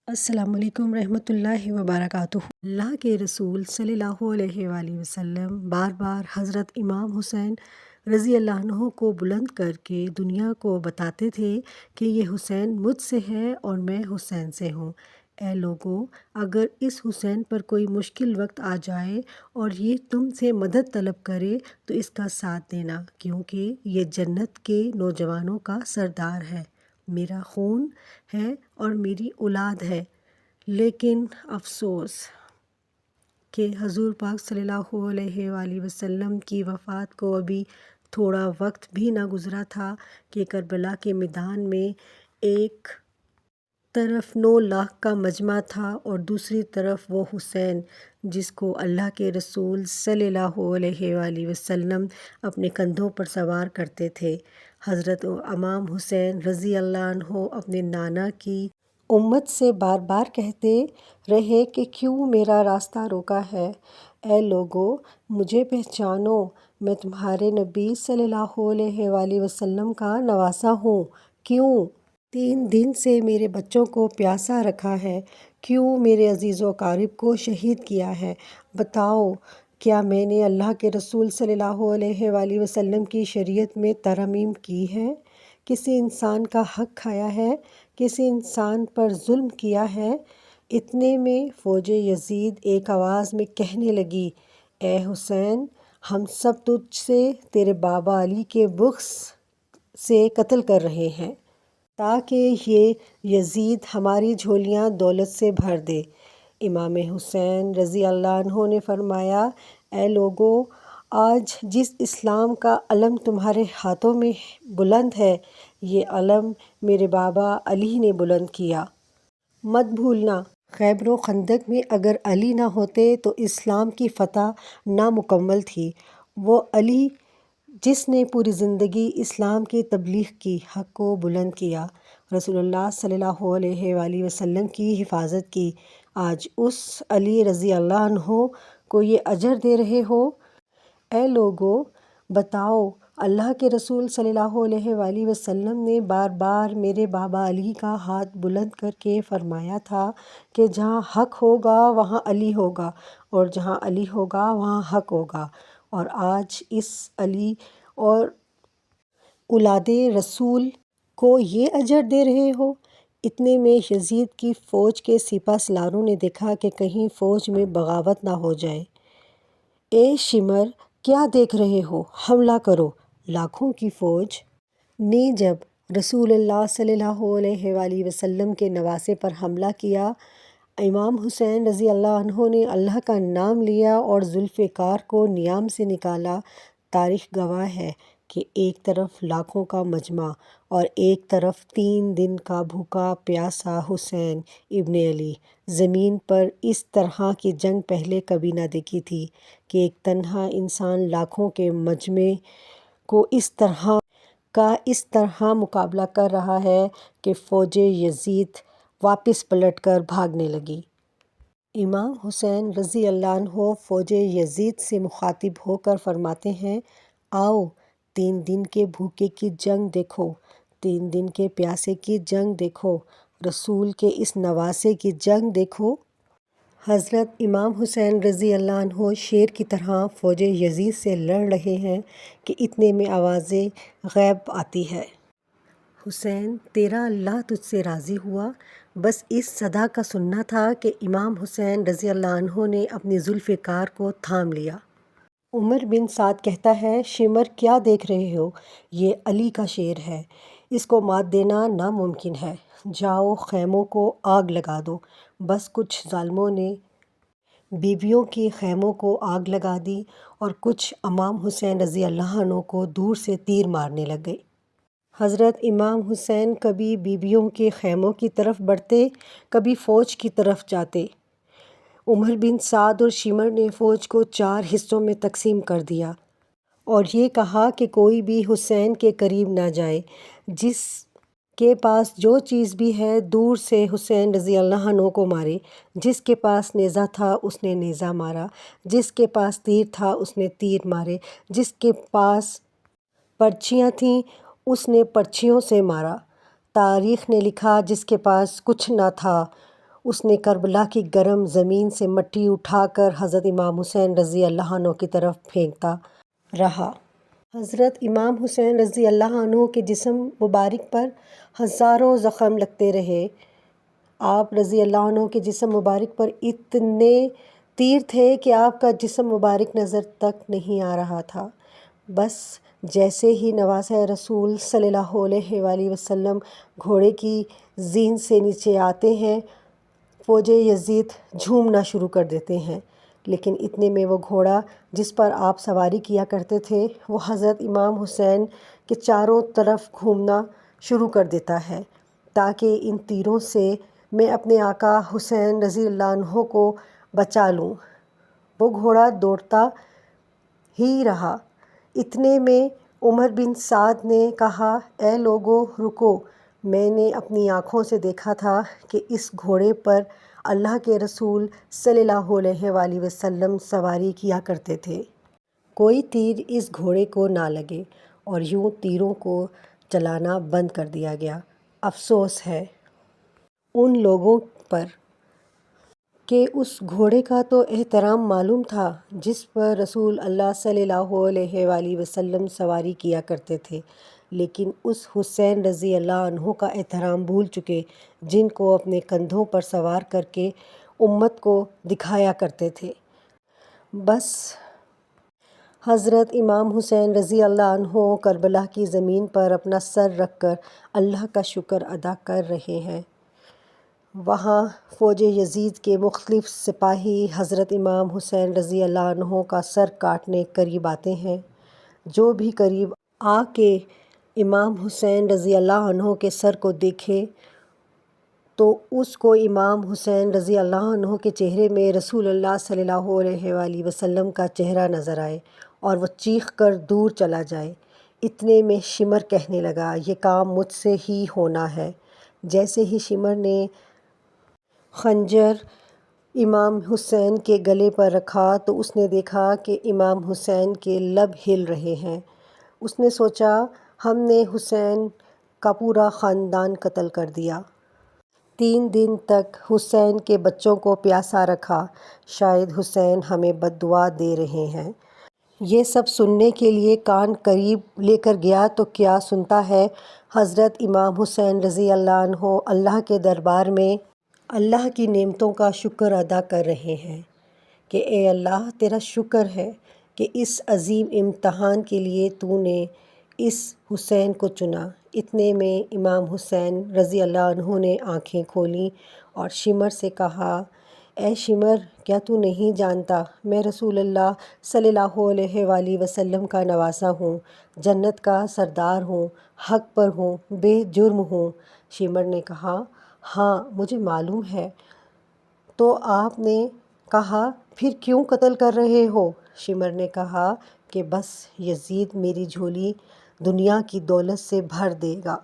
السلام علیکم رحمۃ اللہ وبرکاتہ۔ اللہ کے رسول صلی اللہ علیہ وآلہ وسلم بار بار حضرت امام حسین رضی اللہ عنہ کو بلند کر کے دنیا کو بتاتے تھے کہ یہ حسین مجھ سے ہے اور میں حسین سے ہوں۔ اے لوگو، اگر اس حسین پر کوئی مشکل وقت آ جائے اور یہ تم سے مدد طلب کرے تو اس کا ساتھ دینا، کیونکہ یہ جنت کے نوجوانوں کا سردار ہے، میرا خون ہے اور میری اولاد ہے۔ لیکن افسوس کہ حضور پاک صلی اللہ علیہ وآلہ وسلم کی وفات کو ابھی تھوڑا وقت بھی نہ گزرا تھا کہ کربلا کے میدان میں ایک طرف 9 لاکھ کا مجمع تھا اور دوسری طرف وہ حسین جس کو اللہ کے رسول صلی اللہ علیہ وآلہ وسلم اپنے کندھوں پر سوار کرتے تھے۔ حضرت امام حسین رضی اللہ عنہ اپنے نانا کی امت سے بار بار کہتے رہے کہ کیوں میرا راستہ روکا ہے؟ اے لوگو، مجھے پہچانو، میں تمہارے نبی صلی اللہ علیہ وآلہ وسلم کا نواسہ ہوں۔ کیوں 3 دن سے میرے بچوں کو پیاسا رکھا ہے؟ کیوں میرے عزیز و اقارب کو شہید کیا ہے؟ بتاؤ، کیا میں نے اللہ کے رسول صلی اللہ علیہ وآلہ وسلم کی شریعت میں ترمیم کی ہے؟ کسی انسان کا حق کھایا ہے؟ کسی انسان پر ظلم کیا ہے؟ اتنے میں فوج یزید ایک آواز میں کہنے لگی، اے حسین، ہم سب تجھ سے تیرے بابا علی کے بغض سے قتل کر رہے ہیں تاکہ یہ یزید ہماری جھولیاں دولت سے بھر دے۔ امام حسین رضی اللہ عنہ نے فرمایا، اے لوگو، آج جس اسلام کا علم تمہارے ہاتھوں میں بلند ہے، یہ علم میرے بابا علی نے بلند کیا۔ مت بھولنا، خیبر و خندق میں اگر علی نہ ہوتے تو اسلام کی فتح نامکمل تھی۔ وہ علی جس نے پوری زندگی اسلام کی تبلیغ کی، حق کو بلند کیا، رسول اللہ صلی اللہ علیہ وآلہ وسلم کی حفاظت کی، آج اس علی رضی اللہ عنہ کو یہ اجر دے رہے ہو۔ اے لوگو، بتاؤ، اللہ کے رسول صلی اللہ علیہ وآلہ وسلم نے بار بار میرے بابا علی کا ہاتھ بلند کر کے فرمایا تھا کہ جہاں حق ہوگا وہاں علی ہوگا، اور جہاں علی ہوگا وہاں حق ہوگا، اور آج اس علی اور اولاد رسول کو یہ اجر دے رہے ہو۔ اتنے میں یزید کی فوج کے سپہ سالاروں نے دیکھا کہ کہیں فوج میں بغاوت نہ ہو جائے۔ اے شمر، کیا دیکھ رہے ہو؟ حملہ کرو۔ لاکھوں کی فوج نے جب رسول اللہ صلی اللہ علیہ وآلہ وسلم کے نواسے پر حملہ کیا، امام حسین رضی اللہ عنہ نے اللہ کا نام لیا اور ذوالفقار کو نیام سے نکالا۔ تاریخ گواہ ہے کہ ایک طرف لاکھوں کا مجمع اور ایک طرف 3 دن کا بھوکا پیاسا حسین ابن علی۔ زمین پر اس طرح کی جنگ پہلے کبھی نہ دیکھی تھی کہ ایک تنہا انسان لاکھوں کے مجمع کو اس طرح مقابلہ کر رہا ہے کہ فوج یزید واپس پلٹ کر بھاگنے لگی۔ امام حسین رضی اللہ عنہ فوج یزید سے مخاطب ہو کر فرماتے ہیں، آؤ، 3 دن کے بھوکے کی جنگ دیکھو، 3 دن کے پیاسے کی جنگ دیکھو، رسول کے اس نواسے کی جنگ دیکھو۔ حضرت امام حسین رضی اللہ عنہ شیر کی طرح فوج یزید سے لڑ رہے ہیں کہ اتنے میں آواز غیب آتی ہے، حسین، تیرا اللہ تجھ سے راضی ہوا۔ بس اس صدا کا سننا تھا کہ امام حسین رضی اللہ عنہ نے اپنی ذوالفقار کو تھام لیا۔ عمر بن سعد کہتا ہے، شمر، کیا دیکھ رہے ہو؟ یہ علی کا شیر ہے، اس کو مات دینا ناممکن ہے۔ جاؤ، خیموں کو آگ لگا دو۔ بس کچھ ظالموں نے بیویوں کے خیموں کو آگ لگا دی اور کچھ امام حسین رضی اللہ عنہ کو دور سے تیر مارنے لگ گئے۔ حضرت امام حسین کبھی بیویوں کے خیموں کی طرف بڑھتے، کبھی فوج کی طرف جاتے۔ عمر بن سعد اور شمر نے فوج کو 4 حصوں میں تقسیم کر دیا اور یہ کہا کہ کوئی بھی حسین کے قریب نہ جائے، جس کے پاس جو چیز بھی ہے دور سے حسین رضی اللہ عنہ کو مارے۔ جس کے پاس نیزہ تھا اس نے نیزہ مارا، جس کے پاس تیر تھا اس نے تیر مارے، جس کے پاس پرچیاں تھیں اس نے پرچیوں سے مارا۔ تاریخ نے لکھا، جس کے پاس کچھ نہ تھا اس نے کربلا کی گرم زمین سے مٹی اٹھا کر حضرت امام حسین رضی اللہ عنہ کی طرف پھینکتا رہا۔ حضرت امام حسین رضی اللہ عنہ کے جسم مبارک پر ہزاروں زخم لگتے رہے۔ آپ رضی اللہ عنہ کے جسم مبارک پر اتنے تیر تھے کہ آپ کا جسم مبارک نظر تک نہیں آ رہا تھا۔ بس جیسے ہی نواسۂ رسول صلی اللہ علیہ وآلہ وسلم گھوڑے کی زین سے نیچے آتے ہیں، فوج یزید جھومنا شروع کر دیتے ہیں، لیکن اتنے میں وہ گھوڑا جس پر آپ سواری کیا کرتے تھے وہ حضرت امام حسین کے چاروں طرف گھومنا شروع کر دیتا ہے تاکہ ان تیروں سے میں اپنے آقا حسین رضی اللہ عنہ کو بچا لوں۔ وہ گھوڑا دوڑتا ہی رہا۔ اتنے میں عمر بن سعد نے کہا، اے لوگو رکو، میں نے اپنی آنکھوں سے دیکھا تھا کہ اس گھوڑے پر اللہ کے رسول صلی اللہ علیہ وآلہ وسلم سواری کیا کرتے تھے۔ کوئی تیر اس گھوڑے کو نہ لگے اور یوں تیروں کو چلانا بند کر دیا گیا۔ افسوس ہے ان لوگوں پر کہ اس گھوڑے کا تو احترام معلوم تھا جس پر رسول اللہ صلی اللہ علیہ وآلہ وسلم سواری کیا کرتے تھے، لیکن اس حسین رضی اللہ عنہ کا احترام بھول چکے جن کو اپنے کندھوں پر سوار کر کے امت کو دکھایا کرتے تھے۔ بس حضرت امام حسین رضی اللہ عنہ کربلا کی زمین پر اپنا سر رکھ کر اللہ کا شکر ادا کر رہے ہیں۔ وہاں فوج یزید کے مختلف سپاہی حضرت امام حسین رضی اللہ عنہ کا سر کاٹنے قریب آتے ہیں۔ جو بھی قریب آ کے امام حسین رضی اللہ عنہ کے سر کو دیکھے تو اس کو امام حسین رضی اللہ عنہ کے چہرے میں رسول اللہ صلی اللہ علیہ وآلہ وسلم کا چہرہ نظر آئے اور وہ چیخ کر دور چلا جائے۔ اتنے میں شمر کہنے لگا، یہ کام مجھ سے ہی ہونا ہے۔ جیسے ہی شمر نے خنجر امام حسین کے گلے پر رکھا تو اس نے دیکھا کہ امام حسین کے لب ہل رہے ہیں۔ اس نے سوچا، ہم نے حسین کا پورا خاندان قتل کر دیا۔ 3 دن تک حسین کے بچوں کو پیاسا رکھا، شاید حسین ہمیں بد دعا دے رہے ہیں۔ یہ سب سننے کے لیے کان قریب لے کر گیا تو کیا سنتا ہے، حضرت امام حسین رضی اللہ عنہ اللہ کے دربار میں اللہ کی نعمتوں کا شکر ادا کر رہے ہیں کہ اے اللہ، تیرا شکر ہے کہ اس عظیم امتحان کے لیے تو نے اس حسین کو چنا۔ اتنے میں امام حسین رضی اللہ عنہ نے آنکھیں کھولیں اور شمر سے کہا، اے شمر، کیا تو نہیں جانتا میں رسول اللہ صلی اللہ علیہ وآلہ وسلم کا نواسہ ہوں، جنت کا سردار ہوں، حق پر ہوں، بے جرم ہوں؟ شمر نے کہا، ہاں مجھے معلوم ہے۔ تو آپ نے کہا، پھر کیوں قتل کر رہے ہو؟ شمر نے کہا کہ بس یزید میری جھولی دنیا کی دولت سے بھر دے گا۔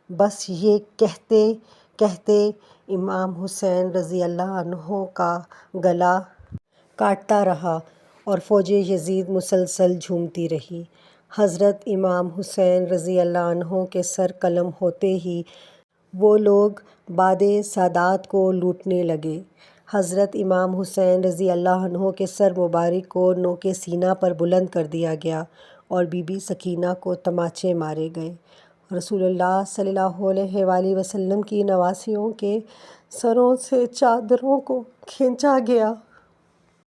بس یہ کہتے کہتے امام حسین رضی اللہ عنہ کا گلا کاٹتا رہا اور فوج یزید مسلسل جھومتی رہی۔ حضرت امام حسین رضی اللہ عنہ کے سر قلم ہوتے ہی وہ لوگ باد سادات کو لوٹنے لگے۔ حضرت امام حسین رضی اللہ عنہ کے سر مبارک کو نوکِ سینہ پر بلند کر دیا گیا اور بی بی سکینہ کو تماچے مارے گئے۔ رسول اللہ صلی اللہ علیہ وآلہ وسلم کی نواسیوں کے سروں سے چادروں کو کھینچا گیا۔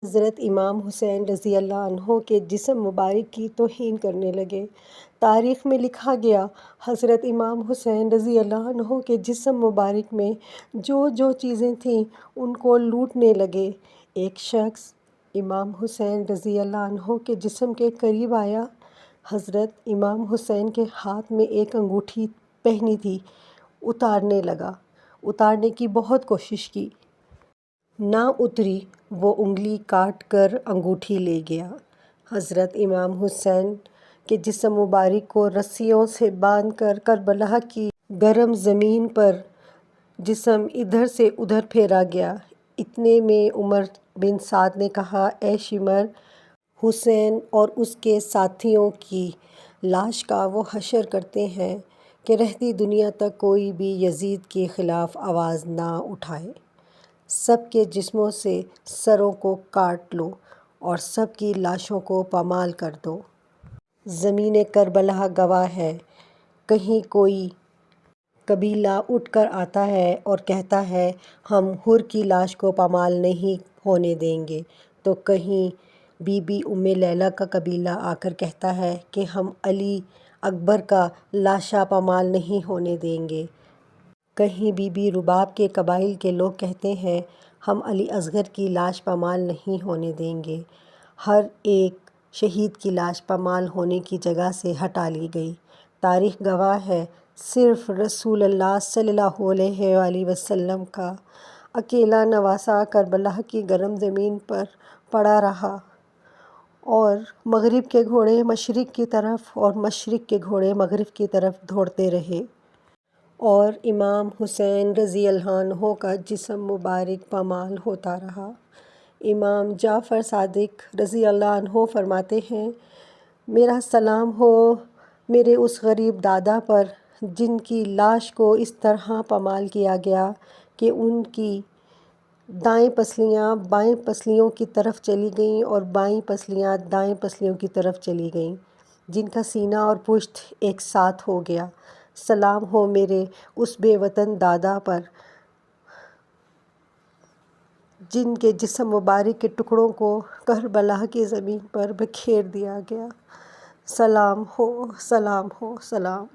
حضرت امام حسین رضی اللہ عنہ کے جسم مبارک کی توہین کرنے لگے۔ تاریخ میں لکھا گیا، حضرت امام حسین رضی اللہ عنہ کے جسم مبارک میں جو جو چیزیں تھیں ان کو لوٹنے لگے۔ ایک شخص امام حسین رضی اللہ عنہ کے جسم کے قریب آیا۔ حضرت امام حسین کے ہاتھ میں ایک انگوٹھی پہنی تھی، اتارنے لگا۔ اتارنے کی بہت کوشش کی، نہ اتری۔ وہ انگلی کاٹ کر انگوٹھی لے گیا۔ حضرت امام حسین کے جسم مبارک کو رسیوں سے باندھ کر کربلا کی گرم زمین پر جسم ادھر سے ادھر پھیرا گیا۔ اتنے میں عمر بن سعد نے کہا، اے شمر، حسین اور اس کے ساتھیوں کی لاش کا وہ حشر کرتے ہیں کہ رہتی دنیا تک کوئی بھی یزید کے خلاف آواز نہ اٹھائے۔ سب کے جسموں سے سروں کو کاٹ لو اور سب کی لاشوں کو پامال کر دو۔ زمین کربلا گواہ ہے، کہیں کوئی قبیلہ اٹھ کر آتا ہے اور کہتا ہے ہم حر کی لاش کو پامال نہیں ہونے دیں گے، تو کہیں بی بی ام لیلہ کا قبیلہ آ کر کہتا ہے کہ ہم علی اکبر کا لاشا پامال نہیں ہونے دیں گے، کہیں بی بی رباب کے قبائل کے لوگ کہتے ہیں ہم علی اصغر کی لاش پامال نہیں ہونے دیں گے۔ ہر ایک شہید کی لاش پامال ہونے کی جگہ سے ہٹا لی گئی۔ تاریخ گواہ ہے، صرف رسول اللہ صلی اللہ علیہ وآلہ وسلم کا اکیلا نواسہ کربلا کی گرم زمین پر پڑا رہا اور مغرب کے گھوڑے مشرق کی طرف اور مشرق کے گھوڑے مغرب کی طرف دوڑتے رہے، اور امام حسین رضی اللہ عنہ کا جسم مبارک پامال ہوتا رہا۔ امام جعفر صادق رضی اللہ عنہ فرماتے ہیں، میرا سلام ہو میرے اس غریب دادا پر جن کی لاش کو اس طرح پامال کیا گیا کہ ان کی دائیں پسلیاں بائیں پسلیوں کی طرف چلی گئیں اور بائیں پسلیاں دائیں پسلیوں کی طرف چلی گئیں، جن کا سینہ اور پشت ایک ساتھ ہو گیا۔ سلام ہو میرے اس بے وطن دادا پر جن کے جسم مبارک کے ٹکڑوں کو کربلا کی زمین پر بکھیر دیا گیا۔ سلام ہو، سلام ہو، سلام۔